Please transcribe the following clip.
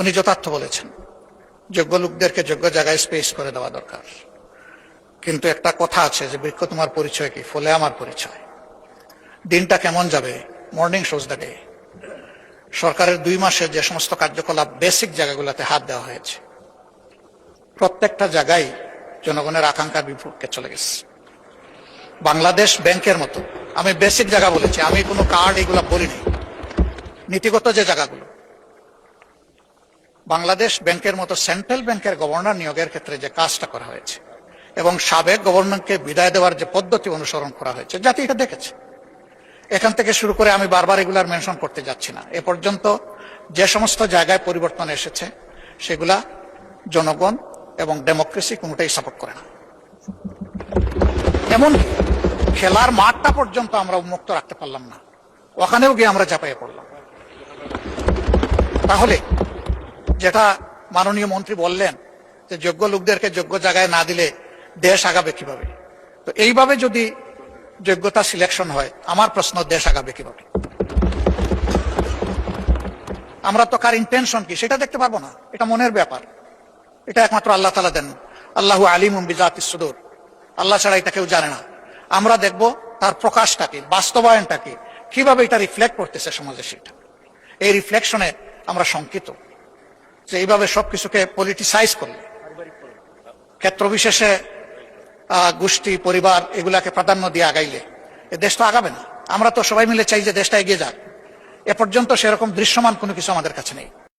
উনি যথার্থ বলেছেন, যোগ্য লোকদেরকে যোগ্য জায়গায় স্পেস করে দেওয়া দরকার। কিন্তু একটা কথা আছে যে বৃক্ষ তোমার পরিচয় কি, ফলে আমার পরিচয়। দিনটা কেমন যাবে? Morning shows the day. সরকারের 2 মাসের যে সমস্ত কার্যকলাপ বেসিক জায়গাগুলোতে হাত দেওয়া হয়েছে, প্রত্যেকটা জায়গায় জনগণের আকাঙ্ক্ষার বিপক্ষে চলে গেছে। বাংলাদেশ ব্যাংকের মতো, আমি বেসিক জায়গা বলেছি, আমি কোনো কার্ড এগুলো বলিনি, নীতিগত যে জায়গাগুলো, বাংলাদেশ ব্যাংকের মতো সেন্ট্রাল ব্যাংকের গভর্নর নিয়োগের ক্ষেত্রে যে কাজটা করা হয়েছে এবং সাবেক গভর্নরকে বিদায় দেওয়ার যে পদ্ধতি অনুসরণ করা হয়েছে, জাতি এটা দেখেছে। এখান থেকে শুরু করে আমি বারবার এগুলার মেনশন করতে যাচ্ছি না। এ পর্যন্ত যে সমস্ত জায়গায় পরিবর্তন এসেছে সেগুলা জনগণ এবং ডেমোক্রেসি কোনোটাই সাপোর্ট করে না। এমনকি খেলার মাঠটা পর্যন্ত আমরা উন্মুক্ত রাখতে পারলাম না, ওখানেও গিয়ে আমরা ঝাঁপাইয়ে পড়লাম। তাহলে যেটা মাননীয় মন্ত্রী বললেন যে যোগ্য লোকদেরকে যোগ্য জায়গায় না দিলে দেশ আগাবে কিভাবে, তো এইভাবে যদি যোগ্যতা সিলেকশন হয়, আমার প্রশ্ন, দেশ আগাবে কিভাবে? আমরা তো কার ইন্টেনশন কি সেটা দেখতে পারবো না, এটা মনের ব্যাপার, এটা একমাত্র আল্লাহ তাআলা দেন। আল্লাহু আলিমুম বিযাতিস সুদূর, আল্লাহ ছাড়া এটা কেউ জানে না। আমরা দেখব তার প্রকাশটা কি, বাস্তবায়নটা কি, কিভাবে এটা রিফ্লেক্ট করতেছে সমাজে। সেটা এই রিফ্লেকশনে আমরা শঙ্কিত যে এইভাবে সবকিছুকে পলিটিসাইজ করলে, ক্ষেত্র বিশেষে গোষ্ঠী, পরিবার এগুলাকে প্রাধান্য দিয়ে আগাইলে এ দেশ তো আগাবে না। আমরা তো সবাই মিলে চাই যে দেশটা এগিয়ে যাক। এ পর্যন্ত সেরকম দৃশ্যমান কোনো কিছু আমাদের কাছে নেই।